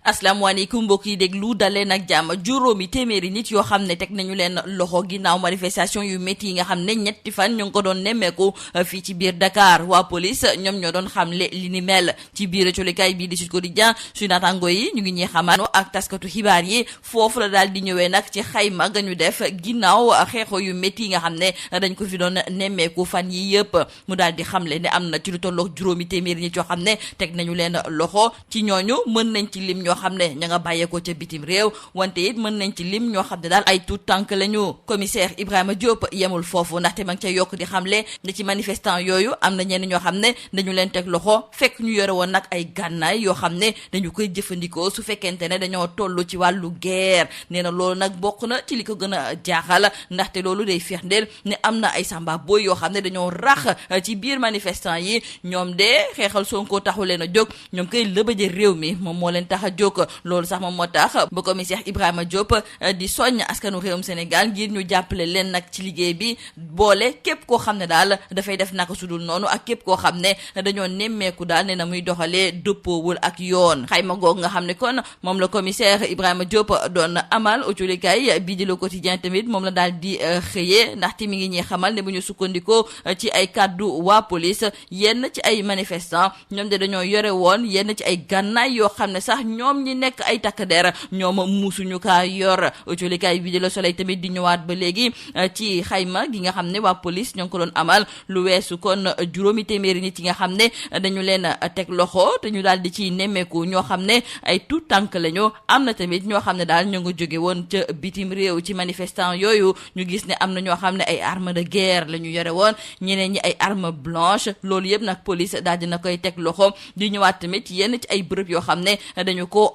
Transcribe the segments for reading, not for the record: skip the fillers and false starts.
asalaamaaleykum mbokk yi déglu daleen ak jàmm juróomi téeméeri nit yoo xam ne teg nañu leen loxo ginnaaw manifestation yu métti yi nga xam ne ñetti fan ñu ngi ko doon nemmeeku fii ci biir Dakar waa police ñoom ñoo doon xamle li ni mel ci biir colikaay bii di Sud Quotidien suñu naataango yi ñu ngi ñuy xamal ak taskatu xibaar yi foofu la daal di ñëwee nag ci xayma ga ñu def ginnaaw xeexo yu métti yi nga xam ne dañ ko fi doon nemmeeku fan yi yëpp mu daal di xamle ne am na ci lu tolloog juróomi téeméeri nit yoo xam ne teg nañu leen loxo ci ñooñu mën nañ ci lim ñoo xam ne ña nga bàyyeekoo ca bitim réew wante it mën nañ ci lim ñoo xam ne daal ay tuut tànk lañu. commissaire Ibrahima Diop yemul foofu ndaxte ma ngi ca yokk di xamle ne ci manifestant yooyu am na ñenn ñoo xam ne dañu leen teg loxo fekk ñu yore woon nag ay gànnaay yoo xam ne dañu koy jëfandikoo su fekkente ne dañoo toll ci wàllu guerre nee na loolu nag bokk na ci li ko gën a jaaxal ndaxte loolu day firndeel ne am na ay samba boy yoo xam ne dañoo rax ci biir manifestant yi ñoom de xeexal Sonko taxu leen a jóg ñoom koy lëbëje réew mi moom moo leen tax a jóg loolu sax moom moo tax ba commissaire Ibrahima Diop di soññ askanu réewum Sénégal ngir ñu jàppale leen nag ci liggéey bi boole képp koo xam ne daal dafay def naka sudul noonu ak képp koo xam ne dañoo nemmeeku daal ne na muy doxalee dëppoowul ak yoon xayma googu nga xam ne kon moom la commissaire Ibrahima Diop doon amal autolikaay bii di Le Quotidien tamit moom la daal di xëyee ndaxte mi ngi ñuy xamal ne bu ñu sukkandikoo ci ay kàddu waa police yenn ci ay manifestants ñoom de dañoo yore woon yenn ci ay gànnaay yoo xam ne sax ñoom ñi nekk ay takk der ñoom musuñu kaa yor autolikaay bii di Le Soleil tamit di ñëwaat ba léegi ci xayma gi nga xam ne waa police ñoo ngi ko doon amal lu weesu kon juróomi téeméeri nit yi nga xam ne dañu leen teg loxo te ñu daal di ci nemmeeku ñoo xam ne ay tout tànk lañu am na tamit ñoo xam ne daal ñoo nga jóge woon ca bitim réew ci manifestant yooyu ñu gis ne am na ñoo xam ne ay arme de guerre la ñu yore woon ñeneen ñi ay arme blanche loolu yëpp nag police daal dina koy teg loxo di ñëwaat tamit yenn ci ay bërëb yoo xam ne dañu ko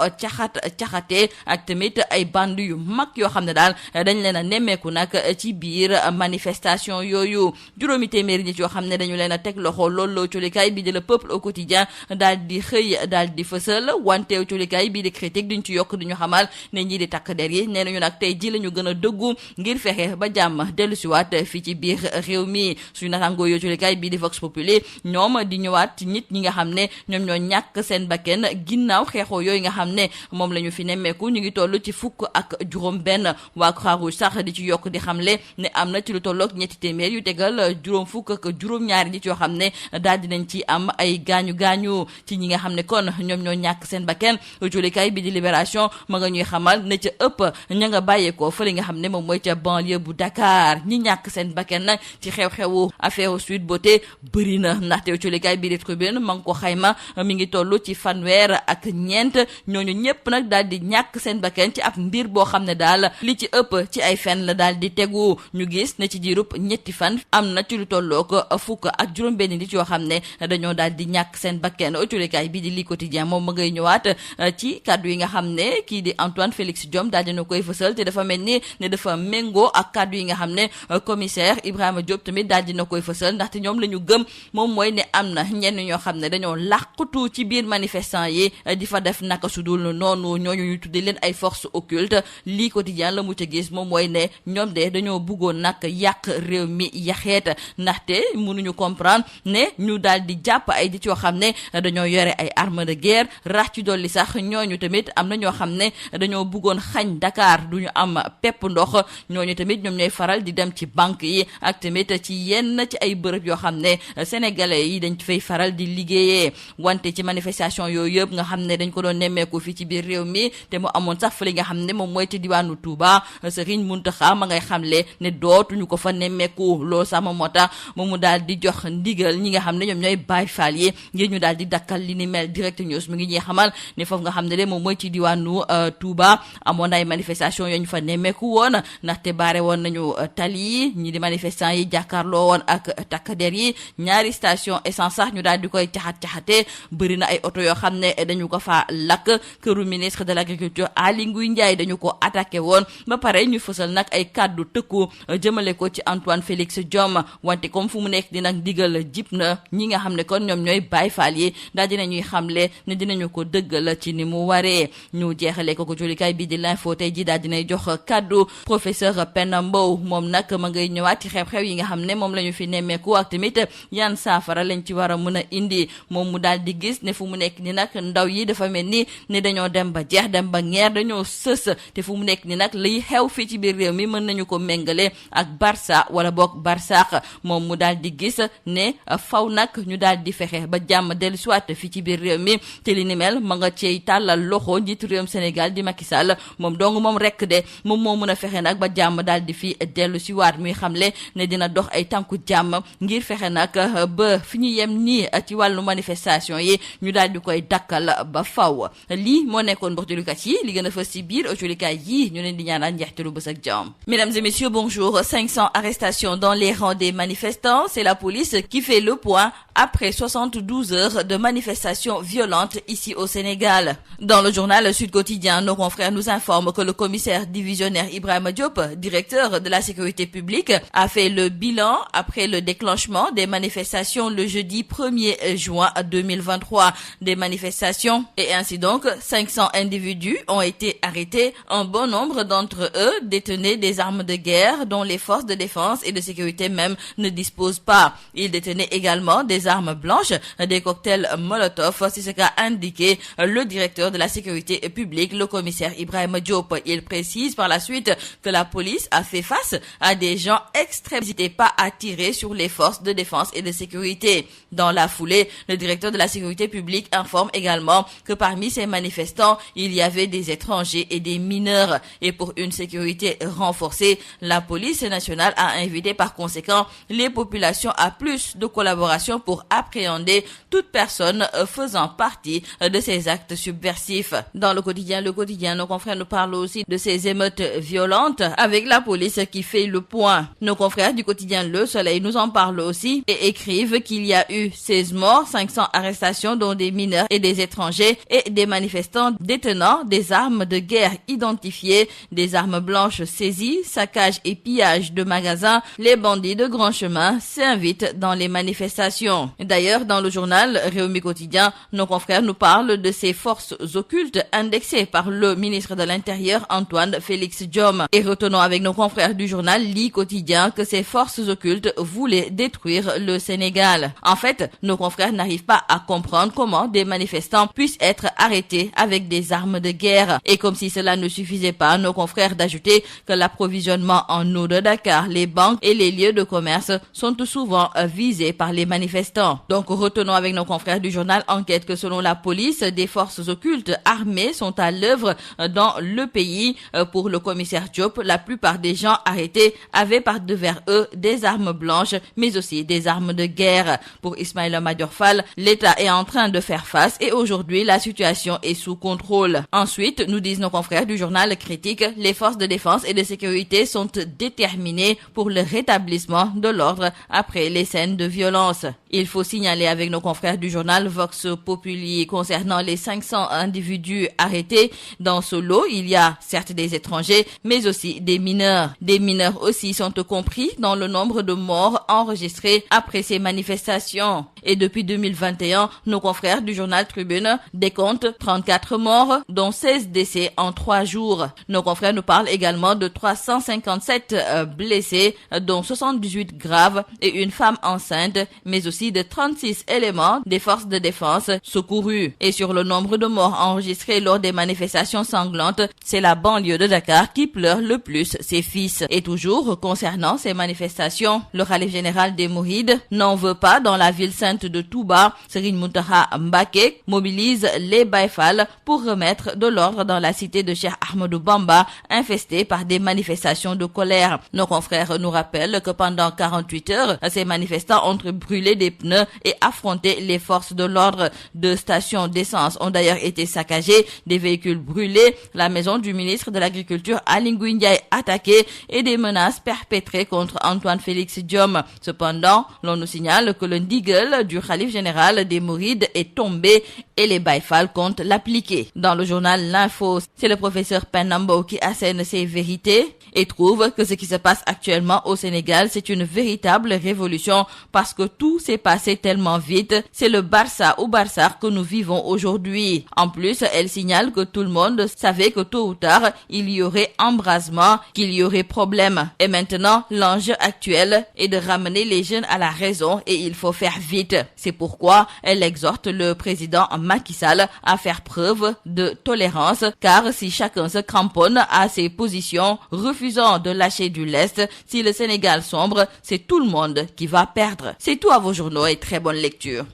caxatee ak tamit ay bande yu mag yoo xam ne daal dañ leen a nemmeeku nag ci biir manifestation yooyu juróomi téeméeri nit yoo xam ne dañu leen a teg loxo loolu la colikaay bi di Le Peuple au quotidien daal di xëy daal di fësal wanteew colikaay bii di critique duñ ci yokk duñu xamal ne ñii di takk der yi nee nañu nag tey ji la ñu gën a dëggu ngir fexe ba jàmm dellusiwaat fii ci biir réew mi suñu naataangoo yoo colikaay bii di Vox Populi ñoom di ñëwaat ci nit ñi nga xam ne ñoom ñoo ñàkk seen bakken ginnaaw xeexoo yooyu nga xam ne moom la ñu fi nemmeeku ñu ngi toll ci fukk ak juróom benn waa Croix-Rouge sax di ci yokk di xamle ne am na ci lu tolloog ñetti téeméer yu tegal juróom fukk ak juróom-ñaari nit yoo xam ne daal dinañ ci am ay gaañu ci ñi nga xam ne kon ñoom ñoo ñàkk seen bakken julikaay bi di Libération ma nga ñuy xamal ne ca ëpp ña nga bàyyeekoo fële nga xam ne moom mooy ca banlieue bu Dakar ñi ñàkk seen bakken nag ci xew-xewu affaire Sweet Beauté bëri na ndaxte julikaay bi di Tribune ma nga ko xayma mi ngi toll ci fanweer ak ñeent ñooñu ñëpp nag daal di ñàkk seen bakken ci ab mbir boo xam ne daal li ci ëpp ci ay fen la daal di tegu ñu gis ne ci diirub ñetti fan am na ci lu tolloo ko fukk ak juróom benn nit yoo xam ne dañoo daal di ñàkk seen bakken autolikaay bi di Le Quotidien moom ma ngay ñëwaat ci kàddu yi nga xam ne kii di Antoine Félix Diome daal dina koy fësal te dafa mel ni ne dafa méngoo ak kàddu yi nga xam ne commissaire Ibrahima Diop tamit daal dina koy fësal ndaxte ñoom la ñu gëm moom mooy ne am na ñenn ñoo xam ne dañoo làqutu ci biir manifestant yi di fa def naka su dul noonu ñooñu ñu tuddee leen ay force occulte Le Quotidien la mu ca gis moom mooy ne ñoom de dañoo bëggoon nag yàq réew mi yaxeet ndaxte mënuñu comprendre ne ñu daal di jàpp ay nit yoo xam ne dañoo yore ay arme de guerre rax ci dolli sax ñooñu tamit am na ñoo xam ne dañoo bëggoon xañ Dakar duñu am pepp ndox ñooñu tamit ñoom ñooy faral di dem ci banque yi ak tamit ci yenn ci ay bërëb yoo xam ne sénégalais yi dañ fay faral di liggéeyee wante ci manifestation yooyu yëpp nga xam ne dañ ko doon nemmeeku fii ci biir réew mi te mu amoon sax fële nga xam ne moom mooy ci diwaanu Touba Serigne Mountakha ma ngay xamle ne dootuñu ko fa nemmeeku loolu sax moom moo tax moom mu daal di jox ndigal ñi nga xam ne ñoom ñooy Baay Faal yi ngir ñu daal di dakkal li ni mel. Direct News mu ngi ñuy xamal ne foofu nga xam ne de moom mooy ci diwaanu Touba amoon ay manifestation yoo ñu fa nemmeeku woon ndaxte baare woon nañu tali yi ñi di manifestant yi jàkkaarloo woon ak takk der yi ñaari station essence sax ñu daal di koy caxatee bëri na ay oto yoo xam ne dañu ko fa lakk këru ministre de l'agriculture Aly Ngouille Ndiaye dañu ko attaqué woon ba pare ñu fësal nag ay kàddu tëkku jëmale ko ci Antoine Félix Diome wante comme fu mu nekk di nag digal jip na ñi nga xam ne kon ñoom ñooy Baay Faal yi daal dinañuy xamle ne dinañu ko dëggal ci ni mu waree ñu jeexale ko julikaay bi di L'Info tey ji daal dinay jox kàddu professeur Penda Mbow moom nag ma ngay ñëwaat ci xew-xew yi nga xam ne moom la ñu fi nemmeeku ak tamit yan saafara lañ ci war a mën a indi moom mu daal di gis ne fu mu nekk ni nag ndaw yi dafa mel ni ne dañoo dem ba jeex dem ba ngeer dañoo sës te fu mu nekk ni nag liy xew fii ci biir réew mi mën nañu ko méngale ak Barça wala boog Barsaax moom mu daal di gis ne faw nag ñu daal di fexe ba jàmm dellu siwaat fii ci biir réew mi te li ni mel ma nga cey tàllal loxo njiitu réewum Sénégal di Macky Sall moom dong moom rek de moom moo mën a fexe nag ba jàmm daal di fi dellu siwaat muy xamle ne dina dox ay tànku jàmm ngir fexe nag ba fi ñu yem nii ci wàllu manifestation yi ñu daal di koy dakkal ba faw lii moo nekkoon mboxtulukat yi li gën a fës ci biir autolikaay yi ñu leen di ñaanal njeextalu bës ak jàmm. Mesdames et messieurs, bonjour. 500 arrestations dans les rangs des manifestants. C'est la police qui fait le point après 72 heures de manifestations violentes ici au Sénégal. Dans le journal Sud Quotidien, nos confrères nous informent que le commissaire divisionnaire Ibrahima Diop, directeur de la sécurité publique, a fait le bilan après le déclenchement des manifestations le jeudi 1er juin 2023. Des manifestations et ainsi donc 500 individus ont été arrêtés. Un bon nombre d'entre eux détenaient des armes de guerre dont les forces de défense et de sécurité même ne disposent pas. Ils détenaient également des armes blanches, des cocktails Molotov, c'est ce qu'a indiqué le directeur de la sécurité publique, le commissaire Ibrahima Diop. Il précise par la suite que la police a fait face à des gens extrêmes. N'hésitez pas à tirer sur les forces de défense et de sécurité. Dans la foulée, le directeur de la sécurité publique informe également que parmi ces manifestants, il y avait des étrangers et des mineurs. Et pour une sécurité renforcée, la police nationale a invité par conséquent les populations à plus de collaboration pour appréhender toute personne faisant partie de ces actes subversifs. Dans le quotidien, nos confrères nous parlent aussi de ces émeutes violentes avec la police qui fait le point. Nos confrères du quotidien Le Soleil nous en parlent aussi et écrivent qu'il y a eu 16 morts, 500 arrestations dont des mineurs et des étrangers et des manifestants détenant des armes de guerre identifiées, des armes blanches saisies, saccage et pillage de magasins. Les bandits de grand chemin s'invitent dans les manifestations. D'ailleurs, dans le journal Rewmi Quotidien, nos confrères nous parlent de ces forces occultes indexées par le ministre de l'Intérieur Antoine Félix Diome. Et retenons avec nos confrères du journal Li Quotidien que ces forces occultes voulaient détruire le Sénégal. En fait, nos confrères n'arrivent pas à comprendre comment des manifestants puissent être arrêtés avec des armes de guerre. Et comme si cela ne suffisait pas, nos confrères d'ajouter que l'approvisionnement en eau de Dakar, les banques et les lieux de commerce sont souvent visés par les manifestants. Donc retenons avec nos confrères du journal Enquête que selon la police, des forces occultes armées sont à l'œuvre dans le pays. Pour le commissaire Diop, la plupart des gens arrêtés avaient par devers eux des armes blanches, mais aussi des armes de guerre. Pour Ismaïla Madior Fall, l'État est en train de faire face et aujourd'hui la situation est sous contrôle. Ensuite, nous disent nos confrères du journal Critique, les forces de défense et de sécurité sont déterminées pour le rétablissement de l'ordre après les scènes de violence. Il faut signaler avec nos confrères du journal Vox Populi concernant les 500 individus arrêtés. Dans ce lot, il y a certes des étrangers, mais aussi des mineurs. Des mineurs aussi sont compris dans le nombre de morts enregistrés après ces manifestations. Et depuis 2021, nos confrères du journal Tribune décomptent 34 morts, dont 16 décès en 3 jours. Nos confrères nous parlent également de 357 blessés, dont 78 graves et une femme enceinte, mais aussi de 36 éléments des forces de défense secourus. Et sur le nombre de morts enregistrés lors des manifestations sanglantes, c'est la banlieue de Dakar qui pleure le plus ses fils. Et toujours concernant ces manifestations, le khalife général des Mourides n'en veut pas dans la ville sainte de Touba. Serigne Mountakha Mbacké mobilise les Baye Fall pour remettre de l'ordre dans la cité de Cheikh Ahmadou Bamba, infestée par des manifestations de colère. Nos confrères nous rappellent que pendant 48 heures, ces manifestants ont brûlé des pneus et affronté les forces de l'ordre. 2 stations d'essence ont d'ailleurs été saccagées, des véhicules brûlés, la maison du ministre de l'Agriculture Aly Ngouille Ndiaye attaquée et des menaces perpétrées contre Antoine Félix Diome. Cependant, l'on nous signale que le ndigal du khalife général des Mourides est tombé et les Baye Fall comptent l'appliquer. Dans le journal L'Info, c'est le professeur Penambo qui assène ses vérités et trouve que ce qui se passe actuellement au Sénégal, c'est une véritable révolution parce que tous ces passé tellement vite. C'est le Barça ou Barsaq que nous vivons aujourd'hui. En plus, elle signale que tout le monde savait que tôt ou tard, il y aurait embrasement, qu'il y aurait problème. Et maintenant, l'enjeu actuel est de ramener les jeunes à la raison et il faut faire vite. C'est pourquoi elle exhorte le président Macky Sall à faire preuve de tolérance, car si chacun se cramponne à ses positions, refusant de lâcher du lest, si le Sénégal sombre, c'est tout le monde qui va perdre. C'est tout à vos journaux et très bonne lecture.